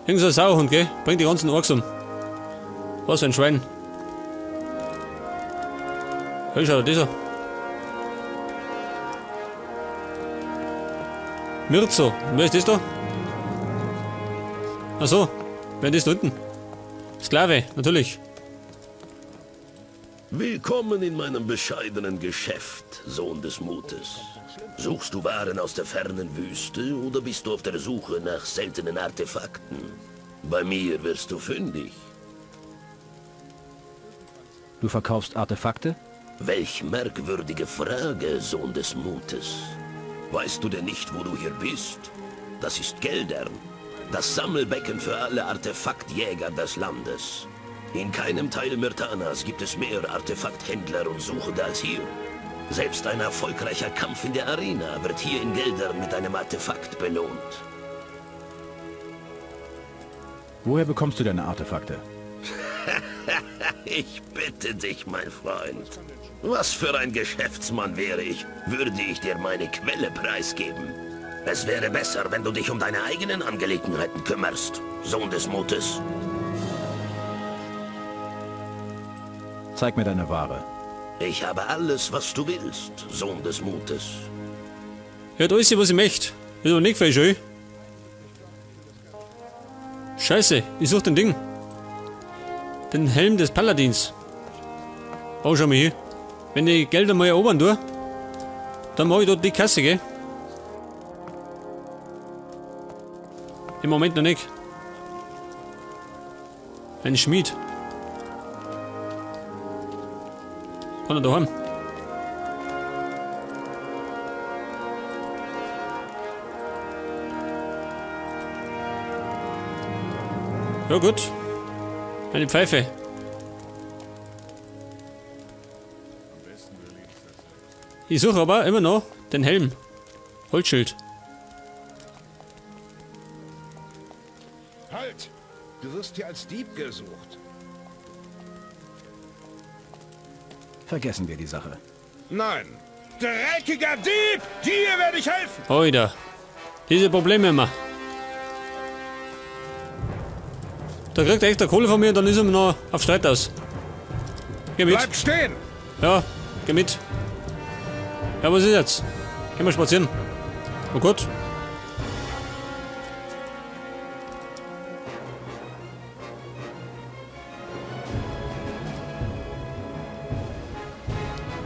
Irgend so ein Sauerhund, gell? Bringt die ganzen Orks um. Was für ein Schwein. Hey, schau, dieser. Mirzo. Und wer ist das da? Achso. Wer ist das da unten? Sklave, natürlich. Willkommen in meinem bescheidenen Geschäft, Sohn des Mutes. Suchst du Waren aus der fernen Wüste oder bist du auf der Suche nach seltenen Artefakten? Bei mir wirst du fündig. Du verkaufst Artefakte? Welch merkwürdige Frage, Sohn des Mutes. Weißt du denn nicht, wo du hier bist? Das ist Geldern, das Sammelbecken für alle Artefaktjäger des Landes. In keinem Teil Myrtanas gibt es mehr Artefakthändler und Suchende als hier. Selbst ein erfolgreicher Kampf in der Arena wird hier in Geldern mit einem Artefakt belohnt. Woher bekommst du deine Artefakte? Ich bitte dich, mein Freund. Was für ein Geschäftsmann wäre ich, würde ich dir meine Quelle preisgeben. Es wäre besser, wenn du dich um deine eigenen Angelegenheiten kümmerst, Sohn des Mutes. Zeig mir deine Ware. Ich habe alles, was du willst, Sohn des Mutes. Ja, da ist sie, was ich möchte. Ist aber nicht viel schön. Scheiße, ich such den Ding. Den Helm des Paladins. Oh, schau mal hier. Wenn ich Gelder mal erobern tue, dann mache ich dort die Kasse, gell? Im Moment noch nicht. Ein Schmied. Kann er da haben? Ja gut. Eine Pfeife. Ich suche aber immer noch den Helm. Holzschild. Halt! Du wirst hier als Dieb gesucht. Vergessen wir die Sache. Nein! Dreckiger Dieb! Dir werde ich helfen! Oida. Diese Probleme immer. Da kriegt er extra Kohle von mir und dann ist er noch auf Streit aus. Geh mit. Bleib stehen! Ja, geh mit. Ja, was ist jetzt? Gehen wir spazieren. Oh Gott.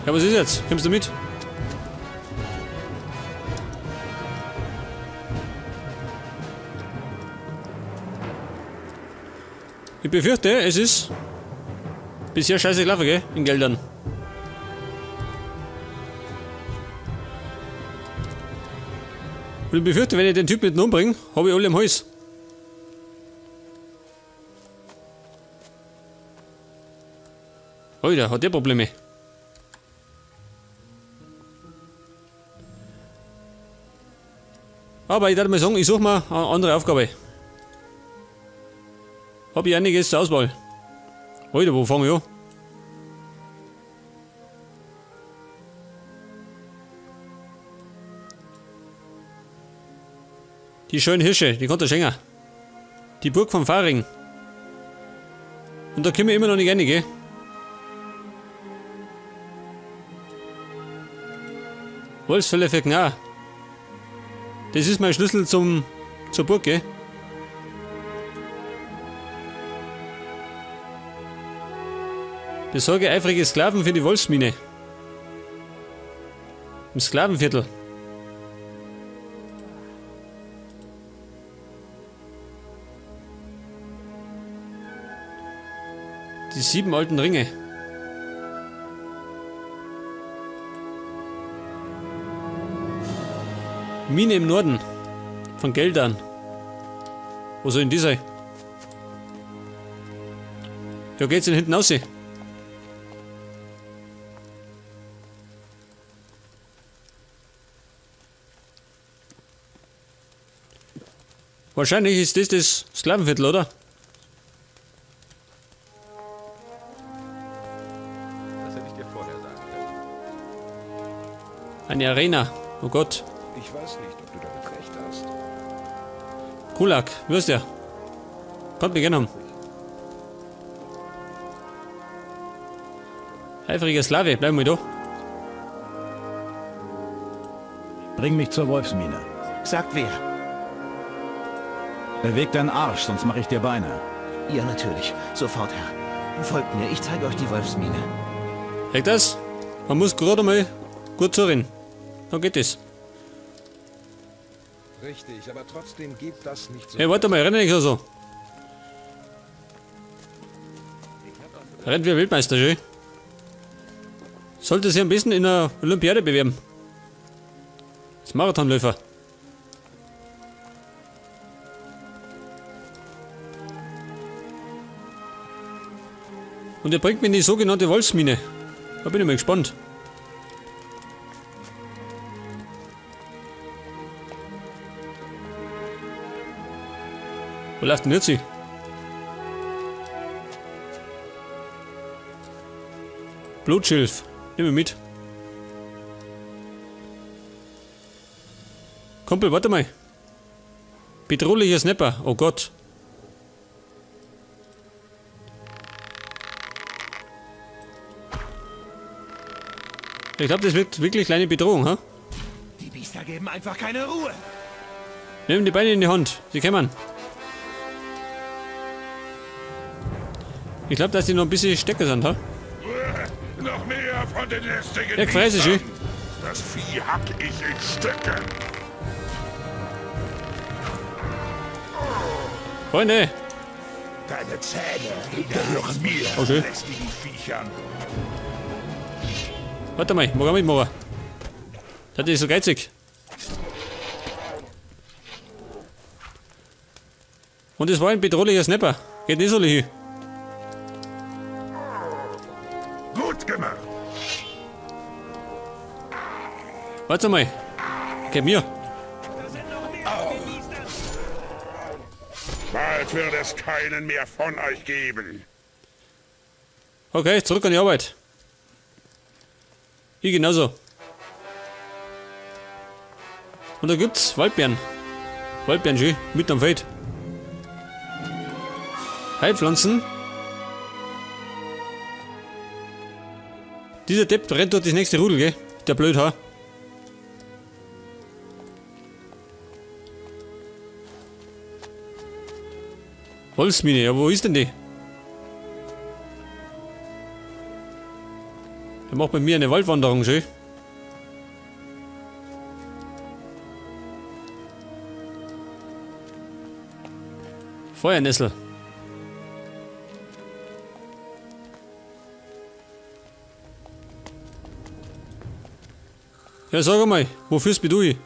Ja, was ist jetzt? Kommst du mit? Ich befürchte, es ist bisher scheiße gelaufen, gell? In Geldern. Und ich befürchte, wenn ich den Typen nicht umbringe, habe ich alle im Hals. Alter, hat der Probleme. Aber ich würde mal sagen, ich suche mir eine andere Aufgabe. Habe ich einiges zur Auswahl. Alter, wo fange ich an? Die schönen Hirsche, die kann der schenken. Die Burg von Faring. Und da können wir immer noch nicht rein, gell? Wolfsfälle für Gnar. Das ist mein Schlüssel zur Burg, gell? Besorge eifrige Sklaven für die Wolfsmine. Im Sklavenviertel. Die 7 alten Ringe. Mine im Norden. Von Geldern. Wo soll denn die sein? Ja, geht's denn hinten raus? Wahrscheinlich ist das Sklavenviertel, oder? Das hätte ich dir vorher sagen können. Eine Arena. Oh Gott. Ich weiß nicht, ob du damit recht hast. Kulak, wirst ja. Kommt mich gerne haben. Eifriger Slave, bleiben wir da. Bring mich zur Wolfsmine. Sagt wer? Beweg deinen Arsch, sonst mache ich dir Beine. Ja, natürlich. Sofort, Herr. Folgt mir, ich zeige euch die Wolfsmine. Hört das? Man muss gerade mal gut zurennen. Dann geht es. Richtig, aber trotzdem gibt das nicht so. Hey, warte mal, renne nicht so. Rennt wie ein Weltmeister, schön. Sollte sich am besten in der Olympiade bewerben. Als Marathonläufer. Und er bringt mich in die sogenannte Wolfsmine. Da bin ich mal gespannt. Wo läuft denn jetzt sie? Blutschilf. Nimm mich mit. Kumpel, warte mal. Bedrohlicher Snapper. Oh Gott. Ich glaube, das wird wirklich kleine Bedrohung, ha? Die Biester geben einfach keine Ruhe. Nimm die Beine in die Hand. Sie kämmern. Ich glaube, dass die noch ein bisschen Stecker sind, ha? Noch mehr von den lästigen Ja, fresse ich. Das Vieh hack ich in Stücke. Freunde. Deine Zähne gehören mir, Okay. lästigen Viechern. Warte mal, morgen mitmachen. Das ist so geizig. Und es war ein bedrohlicher Snapper. Geht nicht so leicht. Gut gemacht. Warte mal. Gib mir. Bald wird es keinen mehr von euch geben. Okay, zurück an die Arbeit. Ich genauso. Und da gibt's Waldbeeren. Waldbeeren schön, mit am Feld. Heilpflanzen. Dieser Depp rennt dort das nächste Rudel, gell? Der Blödhaar. Holzmine, ja, wo ist denn die? Der macht bei mir eine Waldwanderung, schön. Feuernessel. Ja, sag einmal, wo führst du hin?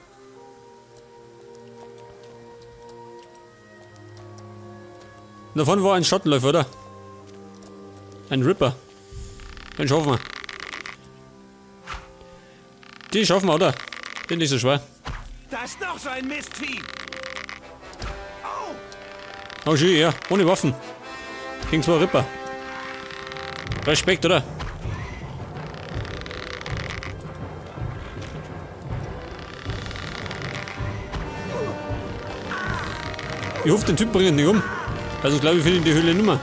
Davon war ein Schattenläufer, oder? Ein Ripper. Den schaffen wir. Die schaffen wir, oder? Bin nicht so schwer. Da ist noch so ein Mistvieh. Oh, schön, ja. Ohne Waffen. Gegen zwei Ripper. Respekt, oder? Ich hoffe, den Typ bringt nicht um. Also glaube ich, finde ich die Höhle nimmer.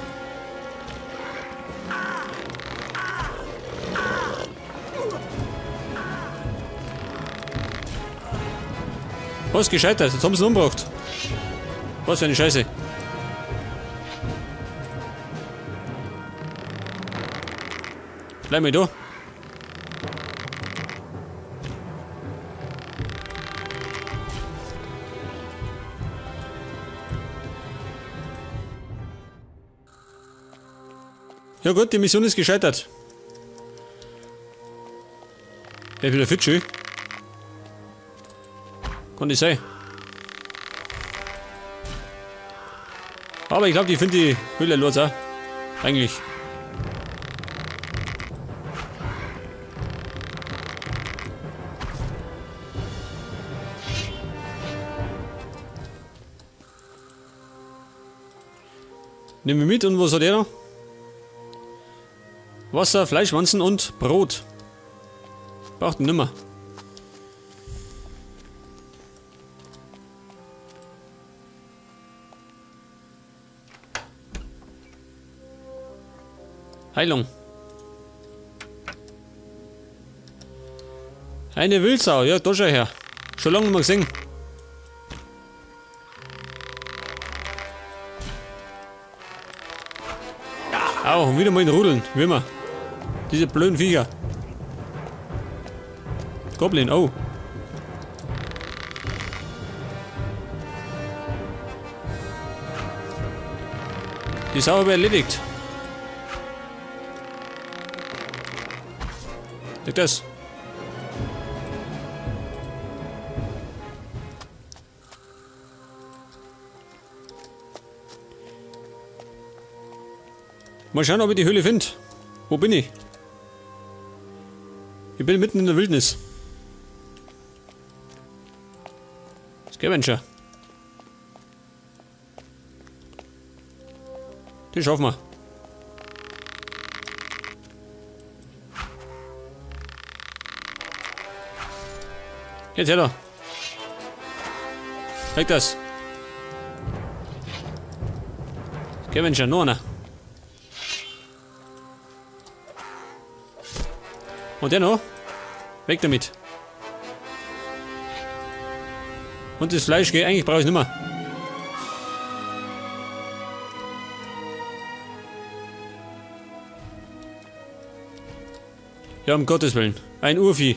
Was gescheitert? Jetzt haben sie ihn umgebracht. Was für eine Scheiße. Bleib mal da. Ja gut, die Mission ist gescheitert. Er ist wieder fit, schön. Kann nicht sein. Aber ich glaube, die finden die Höhle los, auch. Eigentlich. Nehmen wir mit und was hat er noch? Wasser, Fleischwanzen und Brot. Braucht ihn nimmer. Heilung. Eine Wildsau, ja, da schau her. Schon lange nicht mehr gesehen. Au, und wieder mal in Rudeln, wie immer. Diese blöden Viecher. Goblin, oh. Die Sau habe ich erledigt. Leg das. Mal schauen, ob ich die Höhle finde. Wo bin ich? Ich bin mitten in der Wildnis. Scavenger. Den schaffen wir. Jetzt her da. Leg das. Scavenger, noch einer. Und der noch? Weg damit. Und das Fleisch geht, eigentlich brauche ich es nicht mehr. Ja, um Gottes Willen. Ein Urvieh.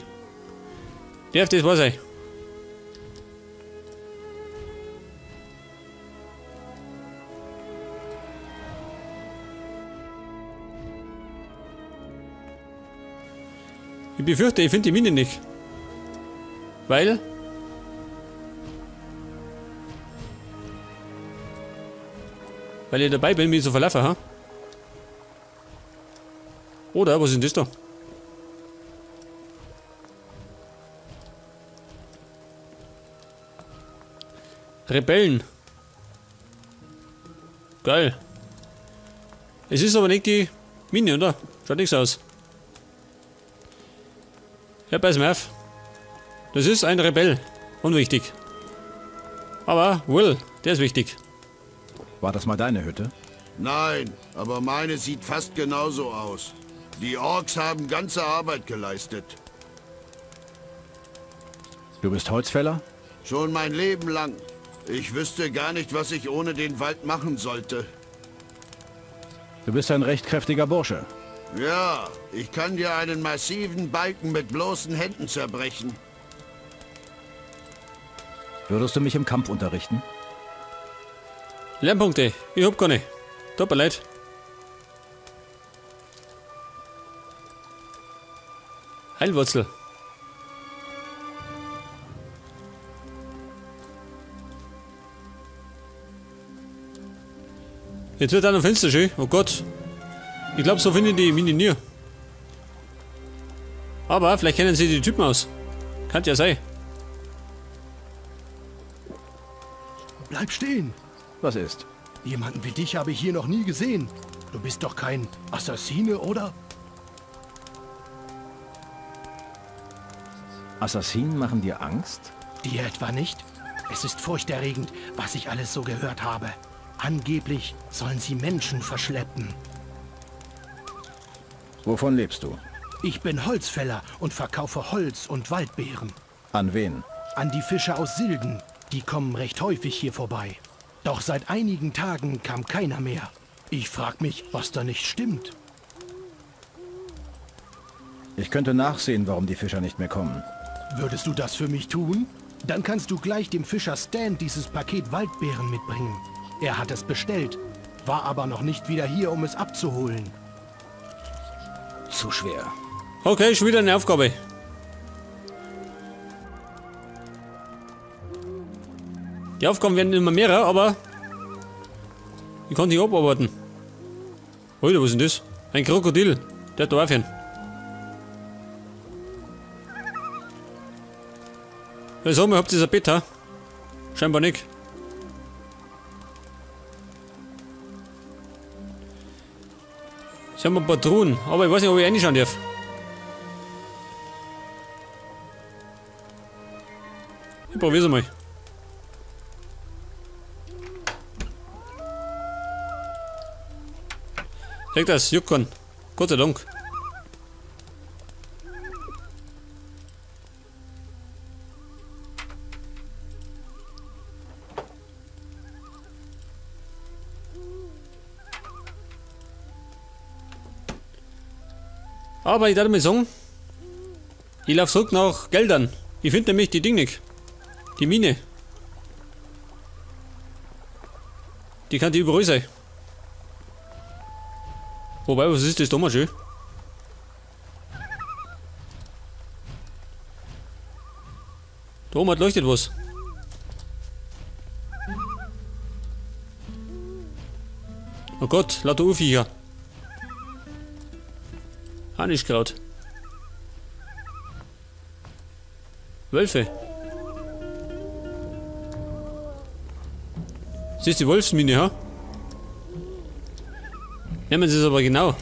Darf das wahr sein? Ich befürchte, ich finde die Mine nicht. Weil... Weil ich dabei bin, mich zu verlaufen, ha? Oder, was ist denn das da? Rebellen. Geil. Es ist aber nicht die Mine, oder? Schaut nichts aus. Ja, pass mal auf. Das ist ein Rebell. Unwichtig. Aber Will, der ist wichtig. War das mal deine Hütte? Nein, aber meine sieht fast genauso aus. Die Orks haben ganze Arbeit geleistet. Du bist Holzfäller? Schon mein Leben lang. Ich wüsste gar nicht, was ich ohne den Wald machen sollte. Du bist ein recht kräftiger Bursche. Ja, ich kann dir einen massiven Balken mit bloßen Händen zerbrechen. Würdest du mich im Kampf unterrichten? Lernpunkte. Ich hab keine. Tut mir leid. Heilwurzel. Jetzt wird da noch Fenster schön. Oh Gott. Ich glaube, so finde ich die Mine nie. Aber vielleicht kennen sie die Typen aus. Kann ja sein. Bleib stehen! Was ist? Jemanden wie dich habe ich hier noch nie gesehen. Du bist doch kein Assassine, oder? Assassinen machen dir Angst? Dir etwa nicht? Es ist furchterregend, was ich alles so gehört habe. Angeblich sollen sie Menschen verschleppen. Wovon lebst du? Ich bin Holzfäller und verkaufe Holz und Waldbeeren. An wen? An die Fischer aus Silden. Die kommen recht häufig hier vorbei. Doch seit einigen Tagen kam keiner mehr. Ich frag mich, was da nicht stimmt. Ich könnte nachsehen, warum die Fischer nicht mehr kommen. Würdest du das für mich tun? Dann kannst du gleich dem Fischer Stan dieses Paket Waldbeeren mitbringen. Er hat es bestellt, war aber noch nicht wieder hier, um es abzuholen. Zu schwer. Okay, schon wieder eine Aufgabe. Die Aufgaben werden immer mehr, aber ich kann die abarbeiten. Alter, was ist denn das? Ein Krokodil. Der hat da aufhören. Ja, sag mal, habt ihr das ein Bett, ha? Scheinbar nicht. Ich habe ein paar Truhen, aber ich weiß nicht, ob ich reinschauen darf. Ich probier's mal. Leg das, Juckkorn. Gott sei Dank. Aber ich darf mal sagen, ich laufe zurück nach Geldern. Ich finde nämlich die Dinge nicht. Die Mine. Die kann die überall sein. Wobei, was ist das da mal schön? Da oben leuchtet was. Oh Gott, lauter Urviecher. Hanischkraut. Wölfe. Das ist die Wolfsmine, ha? Nehmen Sie es aber genau.